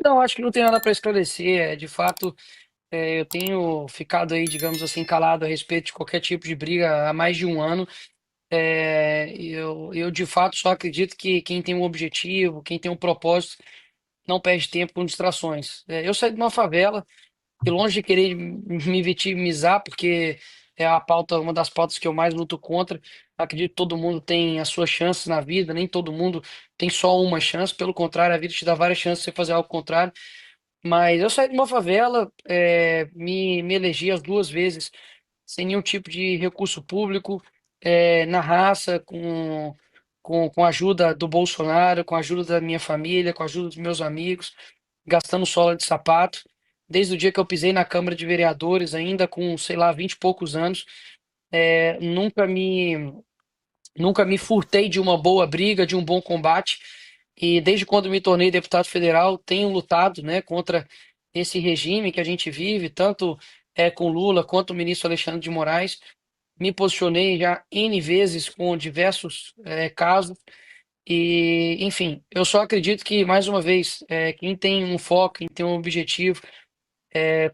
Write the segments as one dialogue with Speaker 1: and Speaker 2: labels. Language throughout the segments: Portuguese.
Speaker 1: Não, acho que não tem nada para esclarecer. De fato, eu tenho ficado aí, digamos assim, calado a respeito de qualquer tipo de briga há mais de um ano. Eu de fato só acredito que quem tem um objetivo, quem tem um propósito, não perde tempo com distrações. Eu saí de uma favela e longe de querer me vitimizar, porque é a pauta, uma das pautas que eu mais luto contra. Acredito que todo mundo tem as suas chances na vida, nem todo mundo tem só uma chance. Pelo contrário, a vida te dá várias chances de você fazer algo contrário. Mas eu saí de uma favela, me elegi as duas vezes, sem nenhum tipo de recurso público, na raça, com a ajuda do Bolsonaro, com a ajuda da minha família, com a ajuda dos meus amigos, gastando sola de sapato. Desde o dia que eu pisei na Câmara de Vereadores, ainda com, sei lá, 20 e poucos anos, nunca me furtei de uma boa briga, de um bom combate. E desde quando me tornei deputado federal, tenho lutado, né, contra esse regime que a gente vive, tanto com Lula quanto o ministro Alexandre de Moraes. Me posicionei já N vezes com diversos casos. E, enfim, eu só acredito que, mais uma vez, quem tem um foco, quem tem um objetivo,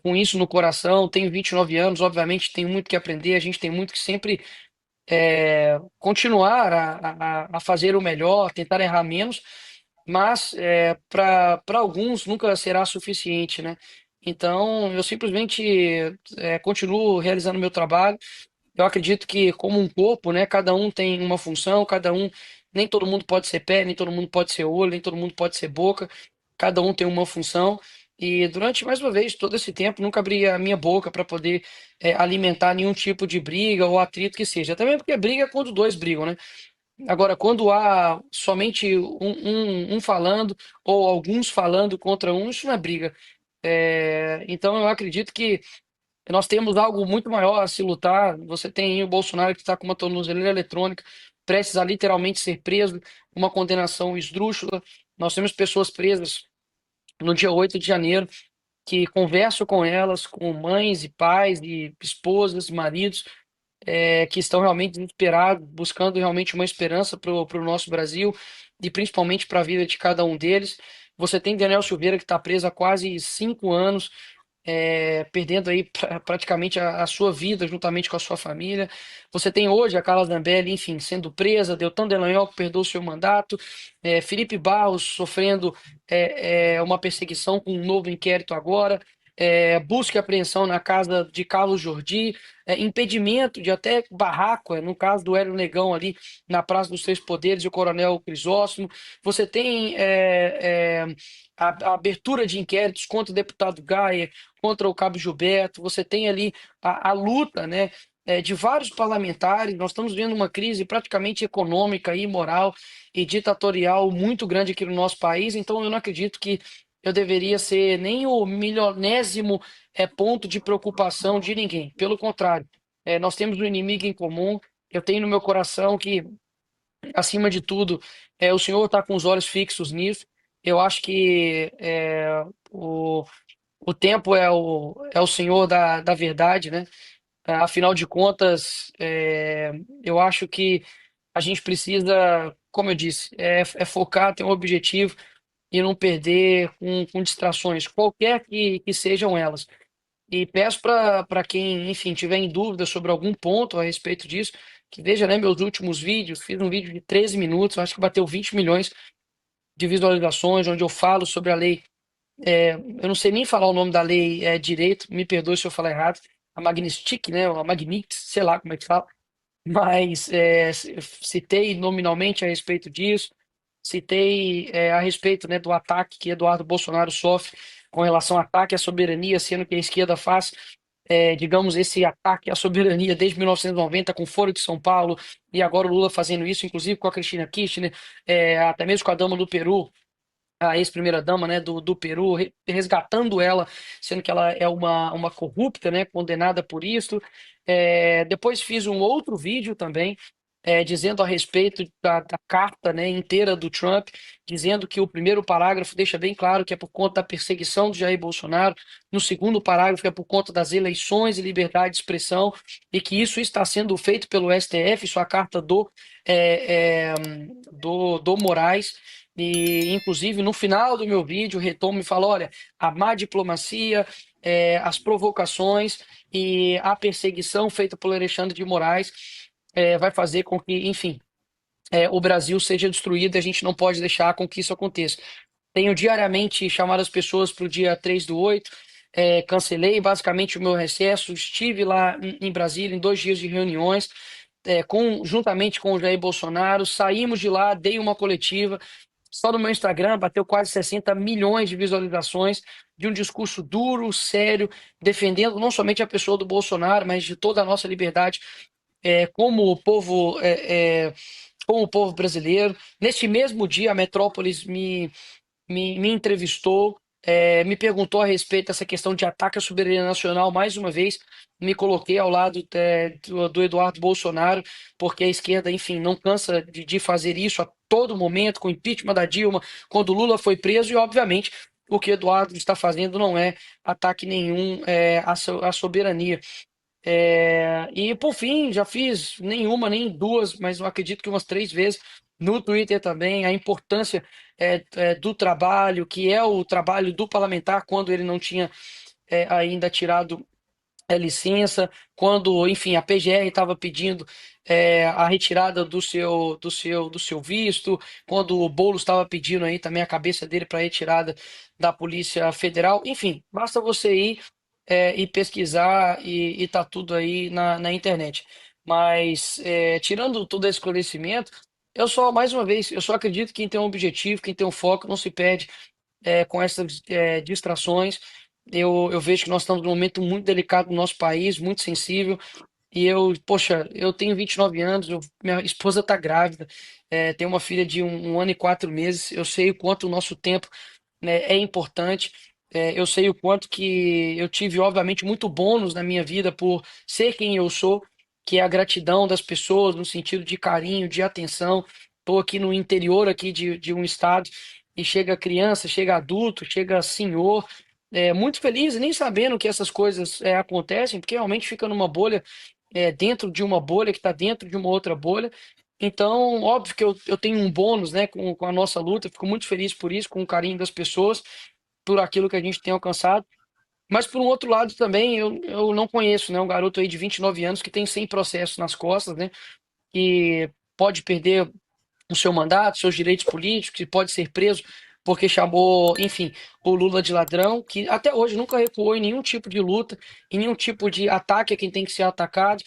Speaker 1: com isso no coração, tenho 29 anos, obviamente tenho muito que aprender, a gente tem muito que sempre continuar a fazer o melhor, tentar errar menos, mas para alguns nunca será suficiente, né? Então, eu simplesmente continuo realizando meu trabalho. Eu acredito que, como um corpo, né, cada um tem uma função, nem todo mundo pode ser pé, nem todo mundo pode ser olho, nem todo mundo pode ser boca, cada um tem uma função. E durante, mais uma vez, todo esse tempo, nunca abri a minha boca para poder alimentar nenhum tipo de briga ou atrito que seja. Também porque briga é quando dois brigam, né? Agora, quando há somente um falando ou alguns falando contra um, isso não é briga. Então, eu acredito que nós temos algo muito maior a se lutar. Você tem aí o Bolsonaro que está com uma tornozeleira eletrônica, prestes a literalmente ser preso, uma condenação esdrúxula. Nós temos pessoas presas no dia 8 de janeiro, que converso com elas, com mães e pais e esposas, maridos, que estão realmente desesperados, buscando realmente uma esperança para o nosso Brasil e principalmente para a vida de cada um deles. Você tem Daniel Silveira que está preso há quase 5 anos, perdendo aí praticamente a sua vida juntamente com a sua família. Você tem hoje a Carla Zambelli, enfim, sendo presa, Deltan Dallagnol que perdeu o seu mandato, Felipe Barros sofrendo uma perseguição com um novo inquérito agora, busca e apreensão na casa de Carlos Jordi, impedimento de até barraco, no caso do Hélio Negão ali na Praça dos Três Poderes e o Coronel Crisóstomo. Você tem a abertura de inquéritos contra o deputado Gaia, contra o Cabo Gilberto, você tem ali a luta, né, de vários parlamentares. Nós estamos vendo uma crise praticamente econômica e moral e ditatorial muito grande aqui no nosso país, então eu não acredito que eu deveria ser nem o milionésimo ponto de preocupação de ninguém. Pelo contrário, nós temos um inimigo em comum. Eu tenho no meu coração que, acima de tudo, o Senhor está com os olhos fixos nisso. Eu acho que o tempo é o senhor da verdade, né? Afinal de contas, eu acho que a gente precisa, como eu disse, focar, ter um objetivo e não perder com distrações, qualquer que sejam elas. E peço para quem, enfim, tiver em dúvida sobre algum ponto a respeito disso, que veja, né, meus últimos vídeos. Fiz um vídeo de 13 minutos, acho que bateu 20 milhões de visualizações, onde eu falo sobre a lei. Eu não sei nem falar o nome da lei direito, me perdoe se eu falar errado, a Magnistic, né, ou a Magnix, sei lá como é que fala, mas citei nominalmente a respeito disso, citei a respeito, né, do ataque que Eduardo Bolsonaro sofre com relação ao ataque à soberania, sendo que a esquerda faz, digamos, esse ataque à soberania desde 1990 com o Foro de São Paulo, e agora o Lula fazendo isso, inclusive com a Cristina Kirchner, até mesmo com a dama do Peru, a ex-primeira-dama, né, do Peru, resgatando ela, sendo que ela é uma corrupta, né, condenada por isso. Depois fiz um outro vídeo também, dizendo a respeito da carta, né, inteira do Trump, dizendo que o primeiro parágrafo deixa bem claro que é por conta da perseguição do Jair Bolsonaro, no segundo parágrafo é por conta das eleições e liberdade de expressão, e que isso está sendo feito pelo STF, isso é a carta do Moraes. e inclusive no final do meu vídeo retomo e falo, olha, a má diplomacia, as provocações e a perseguição feita por Alexandre de Moraes vai fazer com que, enfim, o Brasil seja destruído e a gente não pode deixar com que isso aconteça. Tenho diariamente chamado as pessoas para o dia 3/8. Cancelei basicamente o meu recesso, estive lá em Brasília em 2 dias de reuniões, juntamente com o Jair Bolsonaro, saímos de lá, dei uma coletiva, só no meu Instagram bateu quase 60 milhões de visualizações de um discurso duro, sério, defendendo não somente a pessoa do Bolsonaro, mas de toda a nossa liberdade, como o povo, como o povo brasileiro. Neste mesmo dia, a Metrópolis me entrevistou, me perguntou a respeito dessa questão de ataque à soberania nacional. Mais uma vez, me coloquei ao lado do Eduardo Bolsonaro, porque a esquerda, enfim, não cansa de fazer isso a todo momento, com o impeachment da Dilma, quando o Lula foi preso, e obviamente o que o Eduardo está fazendo não é ataque nenhum à soberania. E por fim, já fiz nenhuma, nem duas, mas eu acredito que umas 3 vezes no Twitter também, a importância do trabalho, que é o trabalho do parlamentar quando ele não tinha ainda tirado licença, quando, enfim, a PGR estava pedindo a retirada do seu visto, quando o Boulos estava pedindo aí também a cabeça dele para retirada da Polícia Federal. Enfim, basta você ir e pesquisar e tá tudo aí na internet. Mas tirando todo esse esclarecimento, eu só, mais uma vez, eu só acredito que quem tem um objetivo, quem tem um foco, não se perde com essas distrações. Eu vejo que nós estamos num momento muito delicado no nosso país, muito sensível. E poxa, eu tenho 29 anos, minha esposa está grávida, tem uma filha de um ano e 4 meses. Eu sei o quanto o nosso tempo, né, é importante. Eu sei o quanto que eu tive, obviamente, muito bônus na minha vida por ser quem eu sou, que é a gratidão das pessoas no sentido de carinho, de atenção. Estou aqui no interior aqui de um estado e chega criança, chega adulto, chega senhor, muito feliz, nem sabendo que essas coisas acontecem, porque realmente fica numa bolha, dentro de uma bolha que está dentro de uma outra bolha. Então, óbvio que eu tenho um bônus, né, com a nossa luta, fico muito feliz por isso, com o carinho das pessoas, por aquilo que a gente tem alcançado. Mas, por um outro lado, também, eu não conheço, né, um garoto aí de 29 anos que tem 100 processos nas costas, né, que pode perder o seu mandato, seus direitos políticos, que pode ser preso porque chamou, enfim, o Lula de ladrão, que até hoje nunca recuou em nenhum tipo de luta, em nenhum tipo de ataque a quem tem que ser atacado.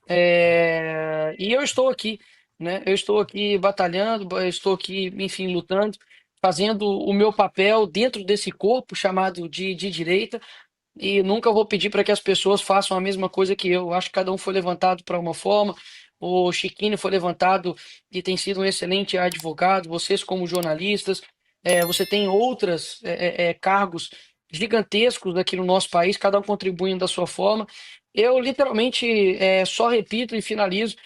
Speaker 1: E eu estou aqui, né? Eu estou aqui batalhando, eu estou aqui, enfim, lutando, fazendo o meu papel dentro desse corpo chamado de direita, e nunca vou pedir para que as pessoas façam a mesma coisa que eu. Acho que cada um foi levantado para uma forma. O Chiquinho foi levantado e tem sido um excelente advogado. Vocês, como jornalistas, você tem outros cargos gigantescos aqui no nosso país, cada um contribuindo da sua forma. Eu literalmente só repito e finalizo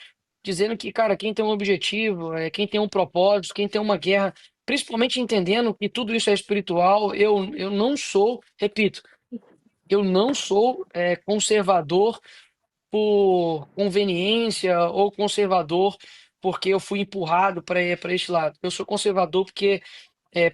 Speaker 1: dizendo que, cara, quem tem um objetivo, quem tem um propósito, quem tem uma guerra, principalmente entendendo que tudo isso é espiritual, eu não sou, repito, eu não sou conservador por conveniência ou conservador porque eu fui empurrado para este lado. Eu sou conservador porque,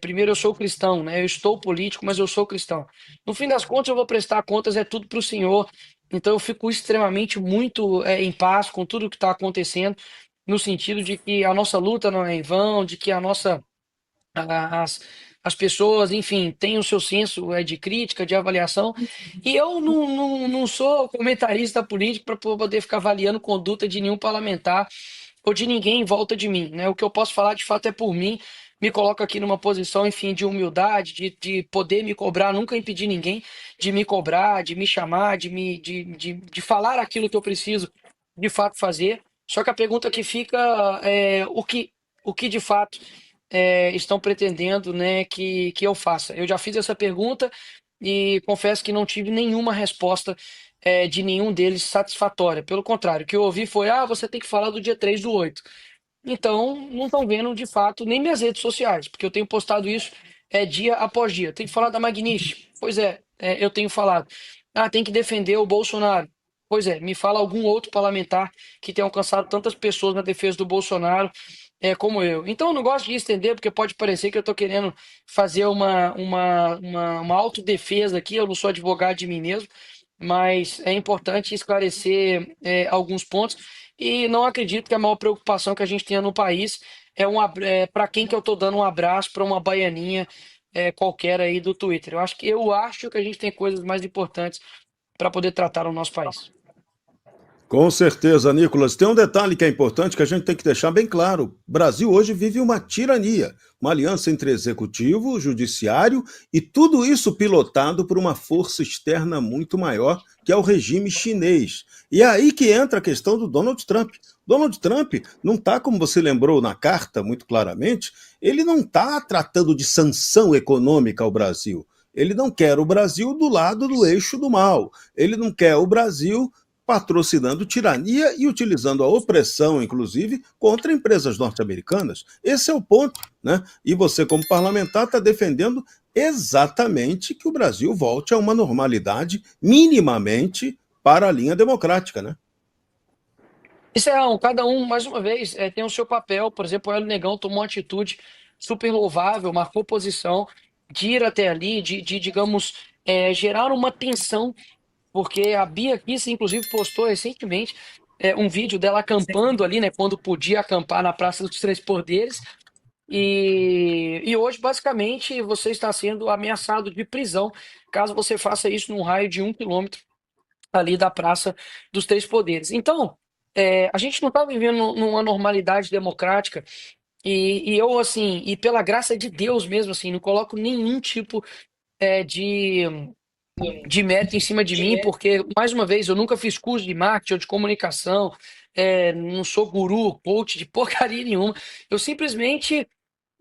Speaker 1: primeiro, eu sou cristão, né? Eu estou político, mas eu sou cristão. No fim das contas, eu vou prestar contas, é tudo para o Senhor. Então, eu fico extremamente muito em paz com tudo que está acontecendo, no sentido de que a nossa luta não é em vão, de que as, as pessoas, enfim, têm o seu senso de crítica, de avaliação, e eu não sou comentarista político para poder ficar avaliando conduta de nenhum parlamentar ou de ninguém em volta de mim, né? O que eu posso falar de fato é por mim, me coloco aqui numa posição, enfim, de humildade, de poder me cobrar, nunca impedir ninguém de me cobrar, de me chamar, de falar aquilo que eu preciso de fato fazer. Só que a pergunta que fica é o que de fato estão pretendendo, né, que eu faça. Eu já fiz essa pergunta e confesso que não tive nenhuma resposta de nenhum deles satisfatória. Pelo contrário, o que eu ouvi foi: ah, você tem que falar do dia 3/8. Então, não estão vendo de fato nem minhas redes sociais, porque eu tenho postado isso dia após dia. Tem que falar da Magnife. Pois eu tenho falado. Ah, tem que defender o Bolsonaro. Pois é, me fala algum outro parlamentar que tenha alcançado tantas pessoas na defesa do Bolsonaro, como eu. Então eu não gosto de estender, porque pode parecer que eu estou querendo fazer uma autodefesa aqui, eu não sou advogado de mim mesmo, mas é importante esclarecer alguns pontos, e não acredito que a maior preocupação que a gente tenha no país para quem que eu estou dando um abraço para uma baianinha qualquer aí do Twitter. Eu acho que a gente tem coisas mais importantes para poder tratar o nosso país.
Speaker 2: Com certeza, Nicolas. Tem um detalhe que é importante que a gente tem que deixar bem claro. O Brasil hoje vive uma tirania, uma aliança entre executivo, judiciário e tudo isso pilotado por uma força externa muito maior, que é o regime chinês. E é aí que entra a questão do Donald Trump. Donald Trump não está, como você lembrou na carta muito claramente, ele não está tratando de sanção econômica ao Brasil. Ele não quer o Brasil do lado do eixo do mal. Ele não quer o Brasil patrocinando tirania e utilizando a opressão, inclusive, contra empresas norte-americanas. Esse é o ponto, né? E você, como parlamentar, está defendendo exatamente que o Brasil volte a uma normalidade minimamente para a linha democrática, né?
Speaker 1: Cada um, mais uma vez, tem o seu papel. Por exemplo, o Hélio Negão tomou uma atitude super louvável, marcou posição de ir até ali, digamos, gerar uma tensão, porque a Bia Kicis, inclusive, postou recentemente um vídeo dela acampando ali, né, quando podia acampar na Praça dos Três Poderes, e hoje, basicamente, você está sendo ameaçado de prisão caso você faça isso num raio de 1 quilômetro ali da Praça dos Três Poderes. Então, a gente não está vivendo numa normalidade democrática e eu, assim, e pela graça de Deus mesmo, assim, não coloco nenhum tipo é, de, de mérito em cima de mim, porque, mais uma vez, eu nunca fiz curso de marketing ou de comunicação, não sou guru, coach de porcaria nenhuma. Eu simplesmente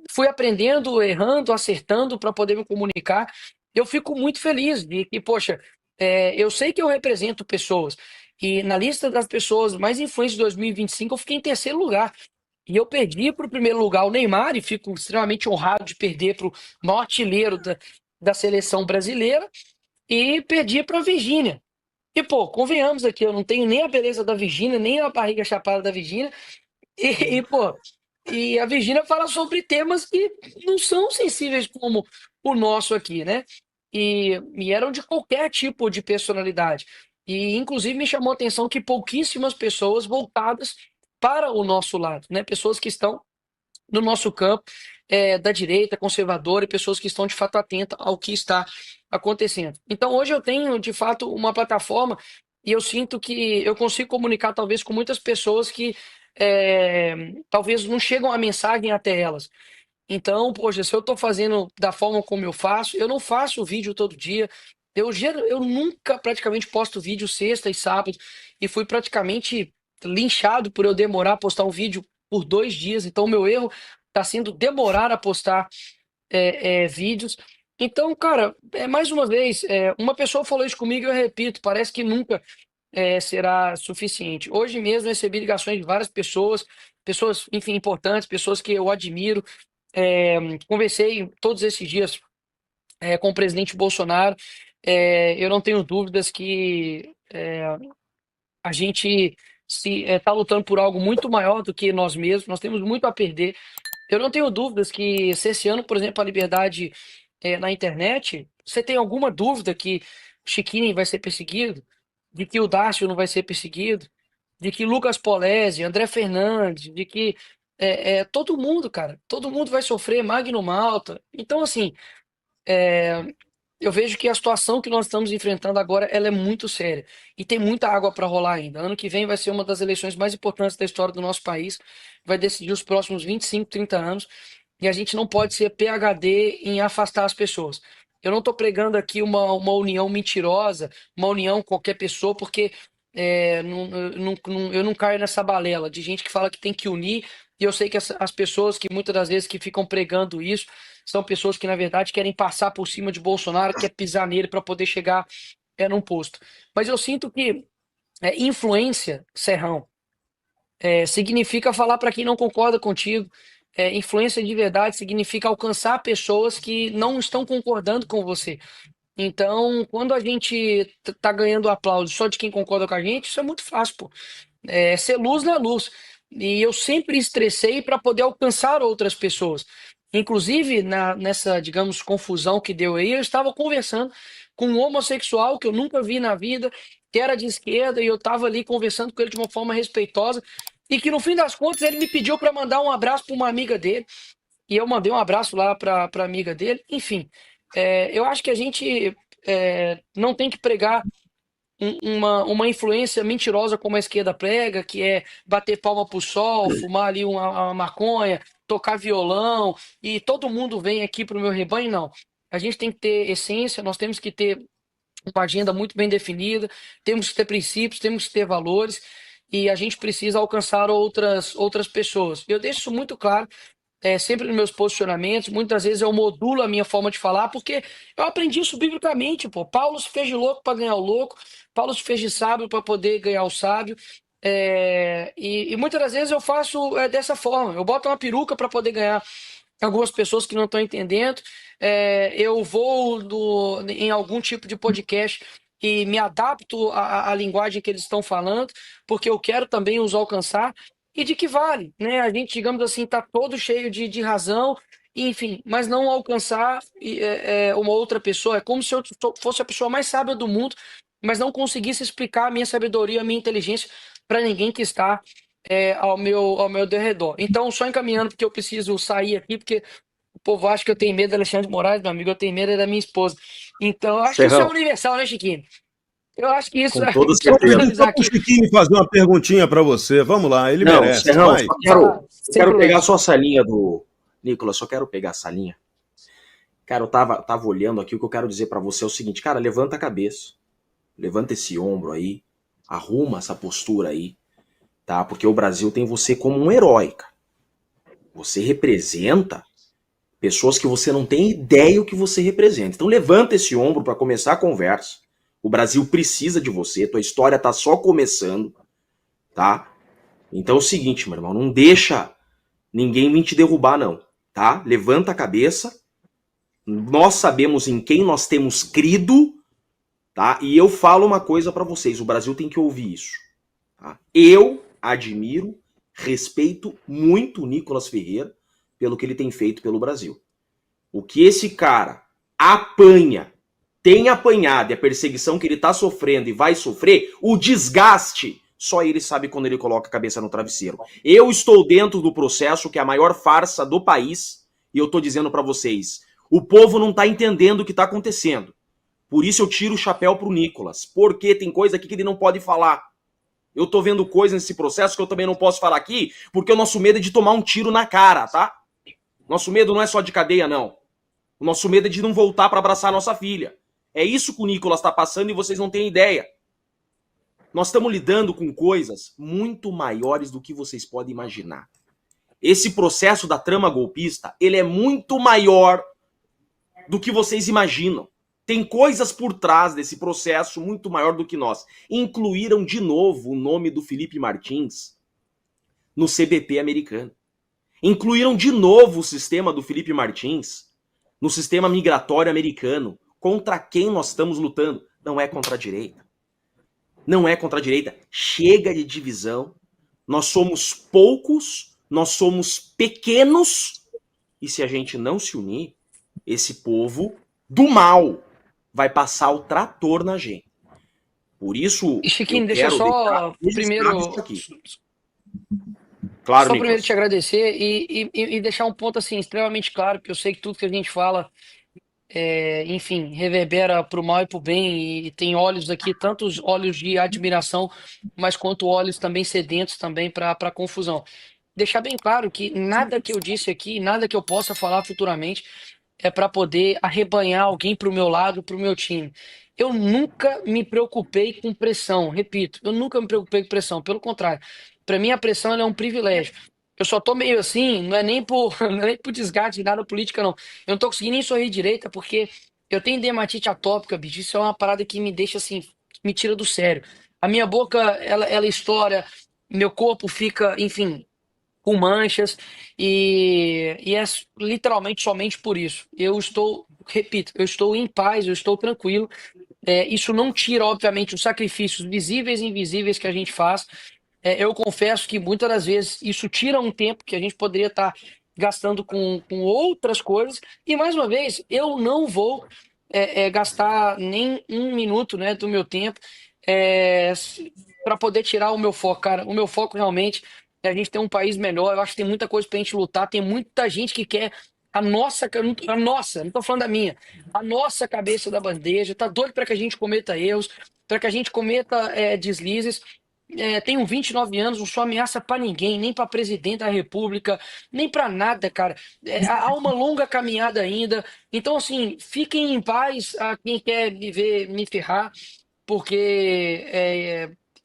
Speaker 1: fui aprendendo, errando, acertando para poder me comunicar. Eu fico muito feliz de que, poxa, eu sei que eu represento pessoas. E na lista das pessoas mais influentes de 2025, eu fiquei em terceiro lugar. E eu perdi para o primeiro lugar o Neymar, e fico extremamente honrado de perder para o maior artilheiro da seleção brasileira, e perdi para a Virgínia. E, pô, convenhamos aqui, eu não tenho nem a beleza da Virgínia, nem a barriga chapada da Virgínia, pô, e a Virgínia fala sobre temas que não são sensíveis como o nosso aqui, né? E eram de qualquer tipo de personalidade. E, inclusive, me chamou a atenção que pouquíssimas pessoas voltadas para o nosso lado, né? Pessoas que estão no nosso campo, da direita, conservadora, e pessoas que estão de fato atentas ao que está acontecendo. Então, hoje eu tenho, de fato, uma plataforma e eu sinto que eu consigo comunicar, talvez, com muitas pessoas que talvez não chegam a mensagem até elas. Então, poxa, se eu estou fazendo da forma como eu faço, eu não faço vídeo todo dia. Eu nunca praticamente posto vídeo sexta e sábado, e fui praticamente linchado por eu demorar a postar um vídeo por 2 dias. Então, o meu erro está sendo demorar a postar vídeos. Então, cara, mais uma vez, uma pessoa falou isso comigo e eu repito, parece que nunca será suficiente. Hoje mesmo eu recebi ligações de várias pessoas, pessoas, enfim, importantes, pessoas que eu admiro. Conversei todos esses dias com o presidente Bolsonaro. Eu não tenho dúvidas que a gente está lutando por algo muito maior do que nós mesmos. Nós temos muito a perder. Eu não tenho dúvidas que, se esse ano, por exemplo, a liberdade na internet, você tem alguma dúvida que Chiquinho vai ser perseguido? De que o Dácio não vai ser perseguido? De que Lucas Polezi, André Fernandes, de que todo mundo, cara, todo mundo vai sofrer, Magno Malta. Então, assim, eu vejo que a situação que nós estamos enfrentando agora, ela é muito séria e tem muita água para rolar ainda. Ano que vem vai ser uma das eleições mais importantes da história do nosso país, vai decidir os próximos 25, 30 anos, e a gente não pode ser PhD em afastar as pessoas. Eu não estou pregando aqui uma união mentirosa, uma união com qualquer pessoa, porque eu não caio nessa balela de gente que fala que tem que unir, e eu sei que as pessoas que muitas das vezes que ficam pregando isso são pessoas que, na verdade, querem passar por cima de Bolsonaro, quer pisar nele para poder chegar num posto. Mas eu sinto que influência, Serrão, significa falar para quem não concorda contigo. Influência de verdade significa alcançar pessoas que não estão concordando com você. Então, quando a gente tá ganhando aplauso só de quem concorda com a gente, isso é muito fácil, pô. Ser luz na luz. e eu sempre estressei para poder alcançar outras pessoas. Inclusive, nessa, digamos, confusão que deu aí, eu estava conversando com um homossexual que eu nunca vi na vida, que era de esquerda, e eu estava ali conversando com ele de uma forma respeitosa, e que no fim das contas ele me pediu para mandar um abraço para uma amiga dele, e eu mandei um abraço lá para amiga dele. Enfim, eu acho que a gente não tem que pregar uma influência mentirosa como a esquerda prega, que é bater palma pro sol, fumar ali uma maconha, tocar violão, e todo mundo vem aqui pro meu rebanho, não. A gente tem que ter essência, nós temos que ter uma agenda muito bem definida, temos que ter princípios, temos que ter valores, e a gente precisa alcançar outras pessoas. Eu deixo isso muito claro sempre nos meus posicionamentos. Muitas vezes eu modulo a minha forma de falar, porque eu aprendi isso biblicamente, pô. Paulo se fez de louco para ganhar o louco, Paulo se fez de sábio para poder ganhar o sábio. E muitas das vezes eu faço dessa forma. Eu boto uma peruca para poder ganhar algumas pessoas que não estão entendendo. Eu vou em algum tipo de podcast e me adapto à linguagem que eles estão falando, porque eu quero também os alcançar. E de que vale, né? A gente, digamos assim, está todo cheio de razão, enfim, mas não alcançar uma outra pessoa. É como se eu fosse a pessoa mais sábia do mundo, mas não conseguisse explicar a minha sabedoria, a minha inteligência para ninguém que está ao meu derredor. Então, só encaminhando, porque eu preciso sair aqui, porque o povo acha que eu tenho medo do Alexandre de Moraes, meu amigo, eu tenho medo da minha esposa. Então, eu acho que isso é
Speaker 3: Serrão,
Speaker 1: universal, né, Chiquinho? Eu acho que isso,
Speaker 3: com toda
Speaker 1: só para
Speaker 2: Vamos pedir
Speaker 3: certeza.
Speaker 2: só
Speaker 1: finalizar
Speaker 2: para o
Speaker 1: aqui.
Speaker 2: Chiquinho fazer uma perguntinha para você. Vamos lá, ele
Speaker 3: Não,
Speaker 2: merece.
Speaker 3: Serrão,
Speaker 2: Vai.
Speaker 3: só
Speaker 1: Claro, sem
Speaker 3: quero pegar
Speaker 1: problema.
Speaker 3: só essa linha do. Nicolas, só quero pegar essa linha. Cara, eu tava olhando aqui, o que eu quero dizer pra você é o seguinte, cara, levanta a cabeça, levanta esse ombro aí, arruma essa postura aí, tá? Porque o Brasil tem você como um herói, cara. Você representa pessoas que você não tem ideia o que você representa. Então levanta esse ombro pra começar a conversa. O Brasil precisa de você, tua história tá só começando, tá? Então é o seguinte, meu irmão, não deixa ninguém vir te derrubar, não, tá? Levanta a cabeça. Nós sabemos em quem nós temos crido, tá? E eu falo uma coisa pra vocês, o Brasil tem que ouvir isso. Tá? Eu admiro, respeito muito o Nicolas Ferreira pelo que ele tem feito pelo Brasil. O que esse cara apanha, tem apanhado e a perseguição que ele tá sofrendo e vai sofrer, o desgaste, só ele sabe quando ele coloca a cabeça no travesseiro. Eu estou dentro do processo que é a maior farsa do país e eu tô dizendo pra vocês, o povo não tá entendendo o que tá acontecendo. Por isso eu tiro o chapéu pro Nicolas, porque tem coisa aqui que ele não pode falar. Eu tô vendo coisa nesse processo que eu também não posso falar aqui, porque o nosso medo é de tomar um tiro na cara, tá? Nosso medo não é só de cadeia, não. O nosso medo é de não voltar pra abraçar a nossa filha. É isso que o Nicolas tá passando e vocês não têm ideia. Nós estamos lidando com coisas muito maiores do que vocês podem imaginar. Esse processo da trama golpista, ele é muito maior do que vocês imaginam. Tem coisas por trás desse processo muito maior do que nós. Incluíram de novo o nome do Felipe Martins no CBP americano. Incluíram de novo o sistema do Felipe Martins no sistema migratório americano. Contra quem nós estamos lutando? Não é contra a direita. Não é contra a direita. Chega de divisão. Nós somos poucos, nós somos pequenos, e se a gente não se unir, esse povo do mal vai passar o trator na gente. Por isso,
Speaker 1: E
Speaker 3: eu
Speaker 1: Chiquinho, deixa eu
Speaker 3: quero deixar
Speaker 1: só
Speaker 3: registrado isso
Speaker 1: primeiro,
Speaker 3: aqui. Claro,
Speaker 1: só primeiro te
Speaker 3: Nicolas.
Speaker 1: agradecer e deixar um ponto assim extremamente claro, porque eu sei que tudo que a gente fala, enfim, reverbera para o mal e para o bem, e tem olhos aqui, tantos olhos de admiração, mas quanto olhos também sedentos também para confusão. Deixar bem claro que nada que eu disse aqui, nada que eu possa falar futuramente é para poder arrebanhar alguém para o meu lado, para o meu time. Eu nunca me preocupei com pressão, repito, eu nunca me preocupei com pressão, pelo contrário, para mim a pressão ela é um privilégio. Eu só tô meio assim, não é nem por, não é nem por desgaste de nada política, não. Eu não tô conseguindo nem sorrir direita, porque eu tenho dermatite atópica, bicho. Isso é uma parada que me deixa assim, me tira do sério. A minha boca, ela estoura, meu corpo fica, enfim, com manchas, e é literalmente somente por isso. Eu estou, repito, eu estou em paz, eu estou tranquilo. Isso não tira, obviamente, os sacrifícios visíveis e invisíveis que a gente faz, Eu confesso que muitas das vezes isso tira um tempo que a gente poderia estar gastando com outras coisas. E mais uma vez, eu não vou gastar nem um minuto, né, do meu tempo para poder tirar o meu foco, cara. O meu foco realmente é a gente ter um país melhor. Eu acho que tem muita coisa para a gente lutar. Tem muita gente que quer a nossa, não estou falando da minha, a nossa cabeça da bandeja. Tá doido para que a gente cometa erros, para que a gente cometa deslizes. Tenho 29 anos, não sou ameaça pra ninguém, nem pra presidente da República, nem pra nada, cara. Há uma longa caminhada ainda. Então, assim, fiquem em paz a quem quer me ver me ferrar, porque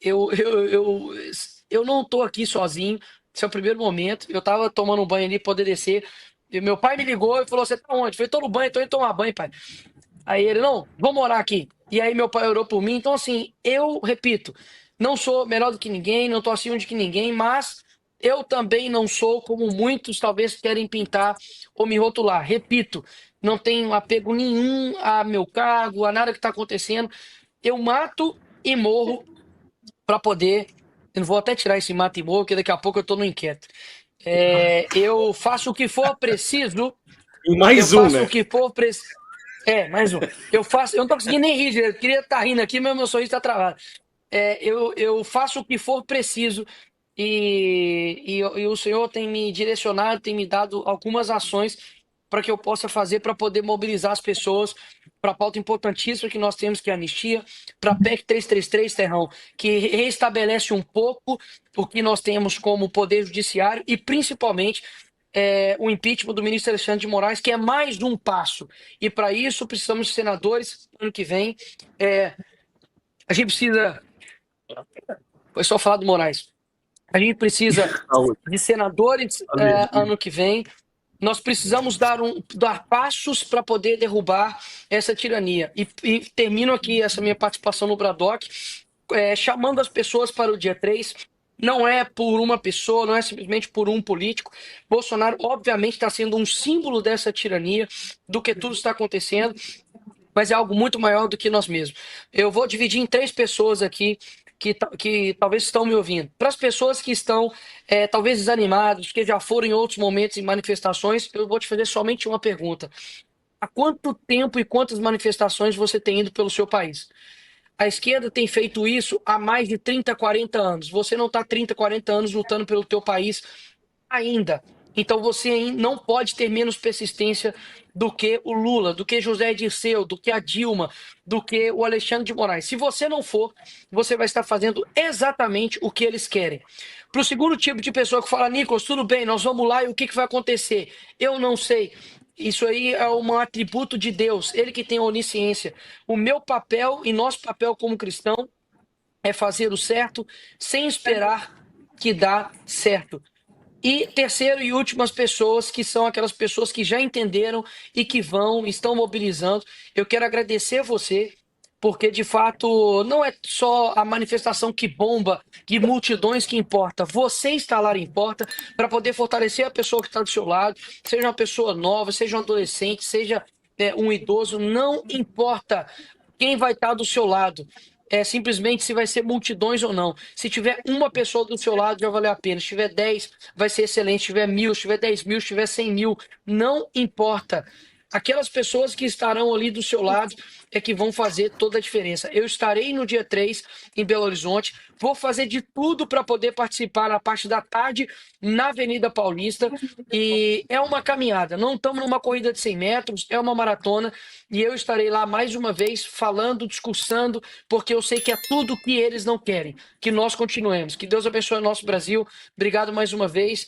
Speaker 1: eu não tô aqui sozinho. Esse é o primeiro momento. Eu tava tomando um banho ali, poder descer. E meu pai me ligou e falou: Você tá onde? Eu falei: Tô no banho, tô indo tomar banho, pai. Aí ele, não, vamos orar aqui. E aí meu pai orou por mim. Então, assim, eu repito, não sou melhor do que ninguém, não tô acima de que ninguém, mas eu também não sou como muitos talvez querem pintar ou me rotular. Repito, não tenho apego nenhum a meu cargo, a nada que está acontecendo. Eu mato e morro para poder. Eu não vou até tirar esse mato e morro, porque daqui a pouco eu tô no inquérito. Eu faço o que for preciso,
Speaker 3: E
Speaker 1: eu
Speaker 3: mais um,
Speaker 1: faço o
Speaker 3: né?
Speaker 1: que for preciso. Mais um. Eu não tô conseguindo nem rir, eu queria estar rindo aqui, mas meu sorriso está travado. Eu faço o que for preciso e o Senhor tem me direcionado, tem me dado algumas ações para que eu possa fazer para poder mobilizar as pessoas para a pauta importantíssima que nós temos, que é a anistia, para a PEC 333, Terrão, que restabelece um pouco o que nós temos como poder judiciário e principalmente o impeachment do ministro Alexandre de Moraes, que é mais um passo. E para isso precisamos de senadores ano que vem. A gente precisa. Foi só falar do Moraes. A gente precisa
Speaker 3: Saúde.
Speaker 1: de senadores
Speaker 3: Alergia.
Speaker 1: ano que vem. Nós precisamos dar passos para poder derrubar essa tirania. E termino aqui essa minha participação no Bradock, chamando as pessoas para o dia 3. Não é por uma pessoa, não é simplesmente por um político. Bolsonaro, obviamente, está sendo um símbolo dessa tirania, do que tudo está acontecendo, mas é algo muito maior do que nós mesmos. Eu vou dividir em três pessoas aqui que talvez estão me ouvindo. Para as pessoas que estão talvez desanimadas, que já foram em outros momentos em manifestações, eu vou te fazer somente uma pergunta. Há quanto tempo e quantas manifestações você tem ido pelo seu país? A esquerda tem feito isso há mais de 30, 40 anos. Você não está 30, 40 anos lutando pelo teu país ainda. Então você não pode ter menos persistência do que o Lula, do que José Dirceu, do que a Dilma, do que o Alexandre de Moraes. Se você não for, você vai estar fazendo exatamente o que eles querem. Para o segundo tipo de pessoa que fala, Nicolas, tudo bem, nós vamos lá e o que vai acontecer? Eu não sei. Isso aí é um atributo de Deus, ele que tem a onisciência. O meu papel e nosso papel como cristão é fazer o certo sem esperar que dá certo. E terceiro e últimas pessoas, que são aquelas pessoas que já entenderam e que estão mobilizando. Eu quero agradecer você, porque de fato não é só a manifestação que bomba, de multidões que importa. Você estar lá importa para poder fortalecer a pessoa que está do seu lado, seja uma pessoa nova, seja um adolescente, seja um idoso, não importa quem vai estar do seu lado. Simplesmente se vai ser multidões ou não. Se tiver uma pessoa do seu lado, já valeu a pena. Se tiver 10, vai ser excelente. Se tiver 1.000, se tiver 10.000, se tiver 100.000, não importa. Aquelas pessoas que estarão ali do seu lado é que vão fazer toda a diferença. Eu estarei no dia 3 em Belo Horizonte. Vou fazer de tudo para poder participar na parte da tarde na Avenida Paulista. E é uma caminhada. Não estamos numa corrida de 100 metros, é uma maratona. E eu estarei lá mais uma vez falando, discursando, porque eu sei que é tudo que eles não querem. Que nós continuemos. Que Deus abençoe o nosso Brasil. Obrigado mais uma vez.